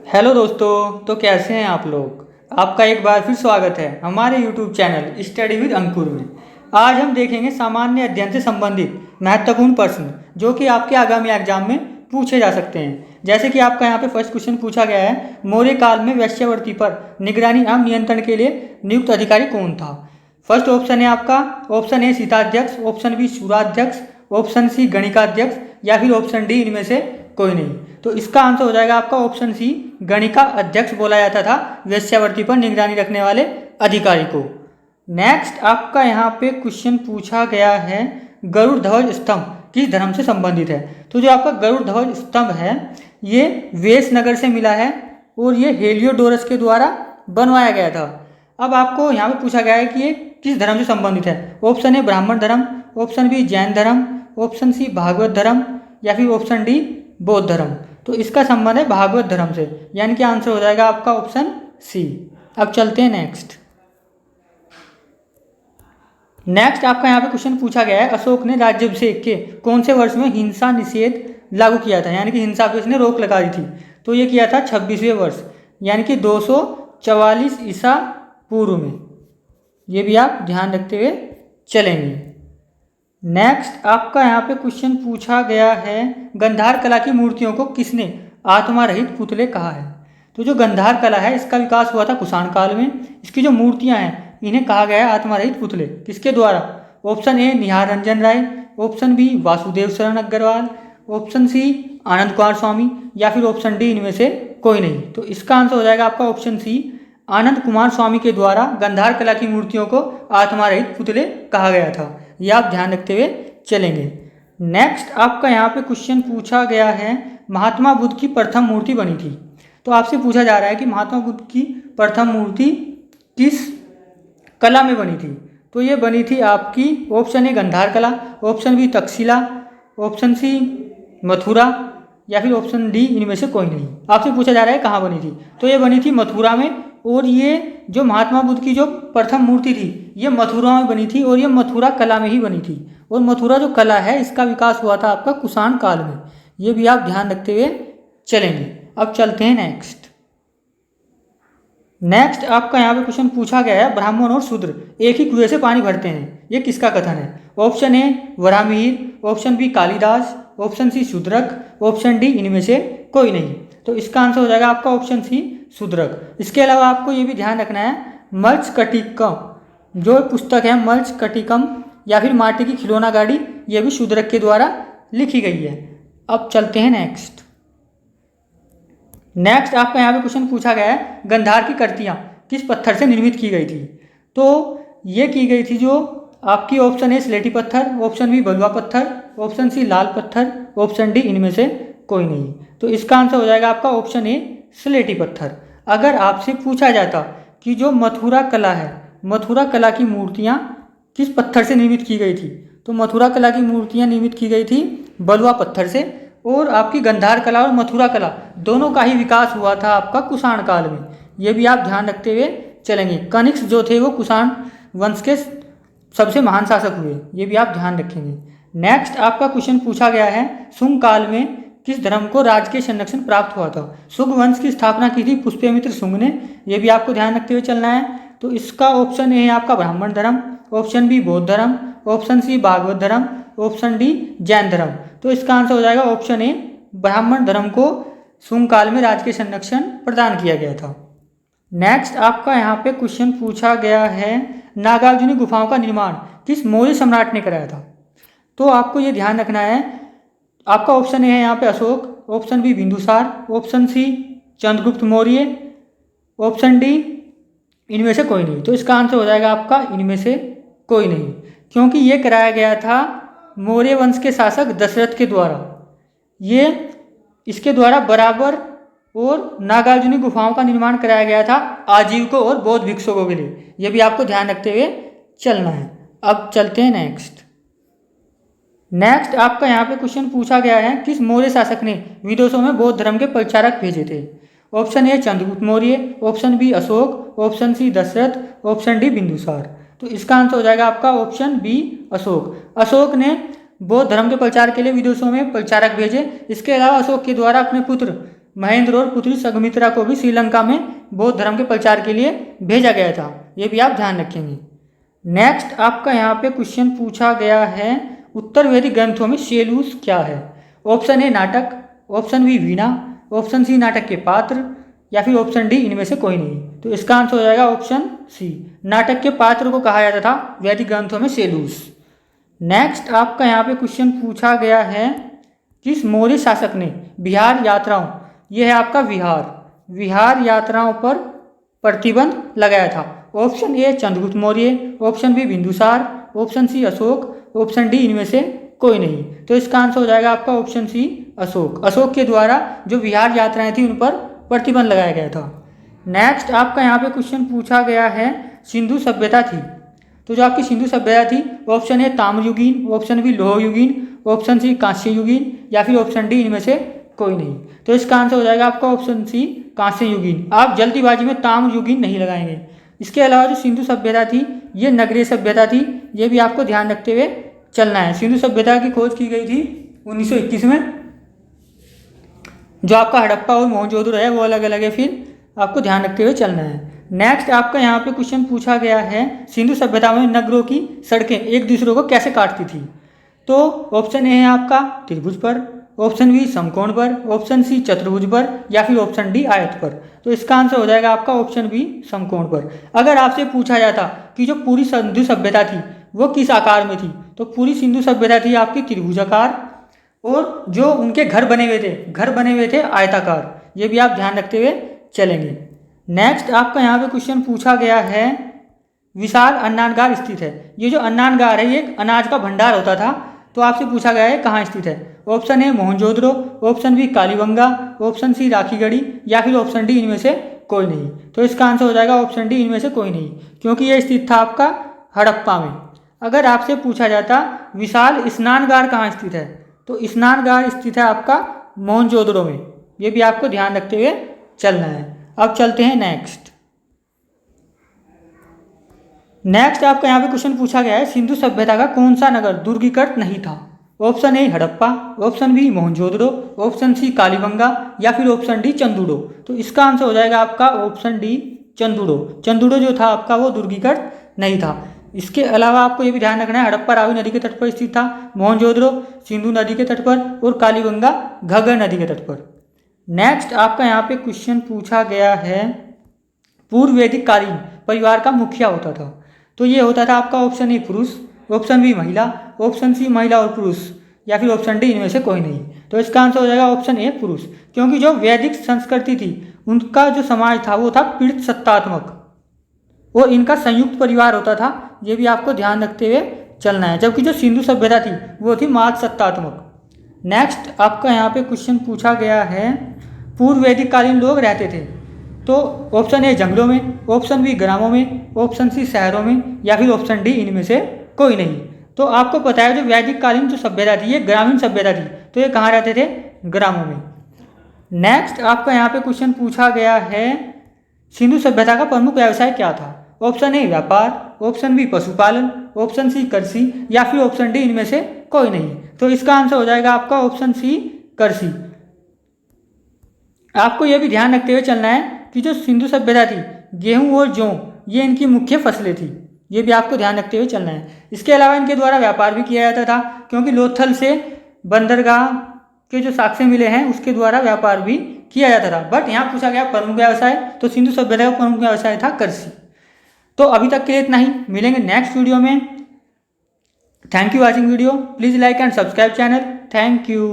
Hello दोस्तों, तो कैसे हैं आप लोग। आपका एक बार फिर स्वागत है हमारे यूट्यूब चैनल स्टडी विद अंकुर में। आज हम देखेंगे सामान्य अध्ययन से संबंधित महत्वपूर्ण प्रश्न जो कि आपके आगामी एग्जाम में पूछे जा सकते हैं। जैसे कि आपका यहाँ पे फर्स्ट क्वेश्चन पूछा गया है, मौर्य काल में वेश्यावृत्ति पर निगरानी एवं नियंत्रण के लिए नियुक्त अधिकारी कौन था। फर्स्ट ऑप्शन है आपका ऑप्शन ए सीताध्यक्ष, ऑप्शन बी शूराध्यक्ष, ऑप्शन सी गणिकाध्यक्ष या फिर ऑप्शन डी इनमें से कोई नहीं। तो इसका आंसर हो जाएगा आपका ऑप्शन सी, गणिका अध्यक्ष बोला जाता था वेश्यावृत्ति पर निगरानी रखने वाले अधिकारी को। नेक्स्ट आपका यहाँ पे क्वेश्चन पूछा गया है, गरुड़ ध्वज स्तंभ किस धर्म से संबंधित है। तो जो आपका गरुड़ ध्वज स्तंभ है ये वेशनगर से मिला है और ये हेलियोडोरस के द्वारा बनवाया गया था। अब आपको यहाँ पे पूछा गया है कि ये किस धर्म से संबंधित है। ऑप्शन ए ब्राह्मण धर्म, ऑप्शन बी जैन धर्म, ऑप्शन सी भागवत धर्म या फिर ऑप्शन डी बौद्ध धर्म। तो इसका संबंध है भागवत धर्म से, यानी कि आंसर हो जाएगा आपका ऑप्शन सी। अब चलते हैं नेक्स्ट आपका यहाँ पे क्वेश्चन पूछा गया है, अशोक ने राज्याभिषेक के कौन से वर्ष में हिंसा निषेध लागू किया था, यानी कि हिंसा पे इसने रोक लगा दी थी। तो ये किया था 26वें वर्ष यानी कि 244 ईसा पूर्व में। ये भी आप ध्यान रखते हुए चलेंगे। नेक्स्ट आपका यहाँ पे क्वेश्चन पूछा गया है, गंधार कला की मूर्तियों को किसने आत्मा रहित पुतले कहा है। तो जो गंधार कला है इसका विकास हुआ था कुषाण काल में। इसकी जो मूर्तियां हैं इन्हें कहा गया है आत्मा रहित पुतले। किसके द्वारा। Option A Nihar Ranjan Ray, option B Vasudev Sharan Agrawal, option C Anand Kumar Swamy या फिर ऑप्शन डी इनमें से कोई नहीं। तो इसका आंसर हो जाएगा आपका ऑप्शन सी, आनंद कुमार स्वामी के द्वारा गंधार कला की मूर्तियों को आत्मा रहित पुतले कहा गया था। यह आप ध्यान रखते हुए चलेंगे। नेक्स्ट आपका यहाँ पे क्वेश्चन पूछा गया है, महात्मा बुद्ध की प्रथम मूर्ति बनी थी। तो आपसे पूछा जा रहा है कि महात्मा बुद्ध की प्रथम मूर्ति किस कला में बनी थी। तो ये बनी थी आपकी ऑप्शन ए गंधार कला, option B Taxila, option C Mathura या फिर ऑप्शन डी इनमें से कोई नहीं। आपसे पूछा जा रहा है कहाँ बनी थी। तो ये बनी थी मथुरा में, और ये जो महात्मा बुद्ध की जो प्रथम मूर्ति थी ये मथुरा में बनी थी और ये मथुरा कला में ही बनी थी। और मथुरा जो कला है इसका विकास हुआ था आपका कुषाण काल में। ये भी आप ध्यान रखते हुए चलेंगे। अब चलते हैं नेक्स्ट आपका यहाँ पे क्वेश्चन पूछा गया है, ब्राह्मण और शूद्र एक ही कुएं से पानी भरते हैं, ये किसका कथन है। Option A Varahamihira, option B Kalidasa, option C Shudraka, option D इनमें से कोई नहीं। तो इसका आंसर हो जाएगा आपका ऑप्शन सी शूद्रक। इसके अलावा आपको ये भी ध्यान रखना है, मर्चकटिकम जो पुस्तक है मर्चकटिकम या फिर माटी की खिलौना गाड़ी, ये भी शूद्रक के द्वारा लिखी गई है। अब चलते हैं नेक्स्ट आपका यहाँ पे क्वेश्चन पूछा गया है, गंधार की कृतियाँ किस पत्थर से निर्मित की गई थी। तो ये की गई थी जो आपकी ऑप्शन ए स्लेटी पत्थर, ऑप्शन बी बलुआ पत्थर, ऑप्शन सी लाल पत्थर, ऑप्शन डी इनमें से कोई नहीं। तो इसका आंसर हो जाएगा आपका ऑप्शन ए स्लेटी पत्थर। अगर आपसे पूछा जाता कि जो मथुरा कला है, मथुरा कला की मूर्तियाँ किस पत्थर से निर्मित की गई थी, तो मथुरा कला की मूर्तियाँ निर्मित की गई थी बलुआ पत्थर से। और आपकी गंधार कला और मथुरा कला दोनों का ही विकास हुआ था आपका कुषाण काल में। ये भी आप ध्यान रखते हुए चलेंगे। कनिष्क जो थे वो कुषाण वंश के सबसे महान शासक हुए, ये भी आप ध्यान रखेंगे। नेक्स्ट आपका क्वेश्चन पूछा गया है, शुंग काल में किस धर्म को राजकीय संरक्षण प्राप्त हुआ था। शुंग वंश की स्थापना की थी पुष्यमित्र शुंग ने, ये भी आपको ध्यान रखते हुए चलना है। तो इसका ऑप्शन ए है आपका ब्राह्मण धर्म, ऑप्शन बी बौद्ध धर्म, ऑप्शन सी भागवत धर्म, ऑप्शन डी जैन धर्म। तो इसका आंसर हो जाएगा ऑप्शन ए, ब्राह्मण धर्म को शुंग काल में राजकीय संरक्षण प्रदान किया गया था। नेक्स्ट आपका यहाँ पे क्वेश्चन पूछा गया है, नागार्जुनी गुफाओं का निर्माण किस मौर्य सम्राट ने कराया था। तो आपको ये ध्यान रखना है, आपका ऑप्शन ए है यहाँ पे Ashoka, option B Bindusara, option C Chandragupta Maurya, option D इनमें से कोई नहीं। तो इसका आंसर हो जाएगा आपका इनमें से कोई नहीं, क्योंकि ये कराया गया था मौर्य वंश के शासक दशरथ के द्वारा। ये इसके द्वारा बराबर और नागार्जुनी गुफाओं का निर्माण कराया गया था आजीविकों और बौद्ध भिक्षुकों के लिए। ये भी आपको ध्यान रखते हुए चलना है। अब चलते हैं नेक्स्ट आपका यहाँ पे क्वेश्चन पूछा गया है, किस मौर्य शासक ने विदेशों में बौद्ध धर्म के प्रचारक भेजे थे। Option A Chandragupta Maurya, option B Ashoka, option C Dasharatha, option D Bindusara. तो इसका आंसर हो जाएगा आपका ऑप्शन बी अशोक। अशोक ने बौद्ध धर्म के प्रचार के लिए विदेशों में प्रचारक भेजे। इसके अलावा अशोक के द्वारा अपने पुत्र महेंद्र और पुत्री संघमित्रा को भी श्रीलंका में बौद्ध धर्म के प्रचार के लिए भेजा गया था। ये भी आप ध्यान रखेंगे। नेक्स्ट आपका यहाँ पे क्वेश्चन पूछा गया है, उत्तर वैदिक ग्रंथों में सेलूस क्या है? ऑप्शन ए नाटक, ऑप्शन बी वीणा, ऑप्शन सी नाटक के पात्र, या फिर ऑप्शन डी इनमें से कोई नहीं। तो इसका आंसर हो जाएगा ऑप्शन सी, नाटक के पात्र को कहा जाता था वैदिक ग्रंथों में सेलूस। नेक्स्ट आपका यहाँ पे क्वेश्चन पूछा गया है, किस मौर्य शासक ने बिहार यात्राओं, यह है आपका विहार यात्राओं पर प्रतिबंध लगाया था? Option A Chandragupta Maurya, option B Bindusara, option C Ashoka, option D इनमें से कोई नहीं। तो इसका आंसर हो जाएगा आपका ऑप्शन सी अशोक। अशोक के द्वारा जो विहार यात्राएं थी उन पर प्रतिबंध लगाया गया था। नेक्स्ट आपका यहाँ पे क्वेश्चन पूछा गया है, सिंधु सभ्यता थी, तो जो आपकी सिंधु सभ्यता थी, ऑप्शन ए ताम्रयुगीन, ऑप्शन बी लोहयुगीन, ऑप्शन सी कांस्य युगीन, या फिर ऑप्शन डी इनमें से कोई नहीं। तो इसका आंसर हो जाएगा आपका ऑप्शन सी कांस्य युगीन। आप जल्दीबाजी में ताम्रयुगीन नहीं लगाएंगे। इसके अलावा जो सिंधु सभ्यता थी ये नगरीय सभ्यता थी, ये भी आपको ध्यान रखते हुए चलना है। सिंधु सभ्यता की खोज की गई थी 1921 में। जो आपका हड़प्पा और मोहनजोदड़ो है वो अलग अलग है, फिर आपको ध्यान रखते हुए चलना है। नेक्स्ट आपका यहाँ पे क्वेश्चन पूछा गया है, सिंधु सभ्यता में नगरों की सड़कें एक दूसरे को कैसे काटती थी? तो ऑप्शन ए है आपका त्रिभुज पर, ऑप्शन बी समकोण पर, ऑप्शन सी चतुर्भुज पर, या फिर ऑप्शन डी आयत पर। तो इसका आंसर हो जाएगा आपका ऑप्शन बी समकोण पर। अगर आपसे पूछा जाता कि जो पूरी सिंधु सभ्यता थी वो किस आकार में थी, तो पूरी सिंधु सभ्यता थी आपकी त्रिभुजाकार, और जो उनके घर बने हुए थे आयताकार। ये भी आप ध्यान रखते हुए चलेंगे। नेक्स्ट आपका यहाँ पे क्वेश्चन पूछा गया है, विशाल अन्नागार स्थित है। ये जो अन्नागार है ये एक अनाज का भंडार होता था। तो आपसे पूछा गया है कहाँ स्थित है? Option A Mohenjodaro, option B Kalibangan, option C Rakhigarhi, या फिर ऑप्शन डी इनमें से कोई नहीं। तो इसका आंसर हो जाएगा ऑप्शन डी इनमें से कोई नहीं, क्योंकि ये स्थित था आपका हड़प्पा में। अगर आपसे पूछा जाता विशाल स्नानगार कहाँ स्थित है, तो स्नानगार स्थित है आपका मोहनजोदड़ो में। ये भी आपको ध्यान रखते हुए चलना है। अब चलते हैं नेक्स्ट आपका यहाँ पे क्वेश्चन पूछा गया है, सिंधु सभ्यता का कौन सा नगर दुर्गीकृत नहीं था? Option A Harappa, option B Mohenjodaro, option C Kalibangan, या फिर ऑप्शन डी चंदूड़ो। तो इसका आंसर हो जाएगा आपका ऑप्शन डी चंदूड़ो। चंदूड़ो जो था आपका वो दुर्गीकृत नहीं था। इसके अलावा आपको ये भी ध्यान रखना है, हड़प्पा रावी नदी के तट पर स्थित था, मोहनजोदड़ो सिंधु नदी के तट पर, और कालीबंगा घग्गर नदी के तट पर। नेक्स्ट आपका यहाँ पे क्वेश्चन पूछा गया है, पूर्व वैदिक कालीन परिवार का मुखिया होता था। तो ये होता था आपका ऑप्शन ए पुरुष, ऑप्शन बी महिला, ऑप्शन सी महिला और पुरुष, या फिर ऑप्शन डी इनमें से कोई नहीं। तो इसका आंसर हो जाएगा ऑप्शन ए पुरुष, क्योंकि जो वैदिक संस्कृति थी उनका जो समाज था वो था पीड़ित सत्तात्मक, और इनका संयुक्त परिवार होता था। ये भी आपको ध्यान रखते हुए चलना है। जबकि जो सिंधु सभ्यता थी वो थी मात सत्तात्मक। नेक्स्ट आपका यहाँ पे क्वेश्चन पूछा गया है, पूर्व वैदिक कालीन लोग रहते थे। तो ऑप्शन ए जंगलों में, ऑप्शन बी ग्रामों में, ऑप्शन सी शहरों में, या फिर ऑप्शन डी इनमें से कोई नहीं। तो आपको पता है जो वैदिक कालीन जो सभ्यता थी ये ग्रामीण सभ्यता थी, तो ये कहाँ रहते थे? ग्रामों में। नेक्स्ट आपका यहाँ पे क्वेश्चन पूछा गया है, सिंधु सभ्यता का प्रमुख व्यवसाय क्या था? ऑप्शन ए व्यापार, ऑप्शन बी पशुपालन, ऑप्शन सी कृषि, या फिर ऑप्शन डी इनमें से कोई नहीं। तो इसका आंसर हो जाएगा आपका ऑप्शन सी कृषि। आपको यह भी ध्यान रखते हुए चलना है कि जो सिंधु सभ्यता थी गेहूं और जौ ये इनकी मुख्य फसलें थी। ये भी आपको ध्यान रखते हुए चलना है। इसके अलावा इनके द्वारा व्यापार भी किया जाता था, क्योंकि लोथल से बंदरगाह के जो साक्ष्य मिले हैं उसके द्वारा व्यापार भी किया जाता था। बट यहाँ पूछा गया प्रमुख व्यवसाय, तो सिंधु सभ्यता का प्रमुख व्यवसाय था कृषि। तो अभी तक के लिए इतना ही, मिलेंगे नेक्स्ट वीडियो में। Thank you watching video, please like and subscribe channel. Thank you.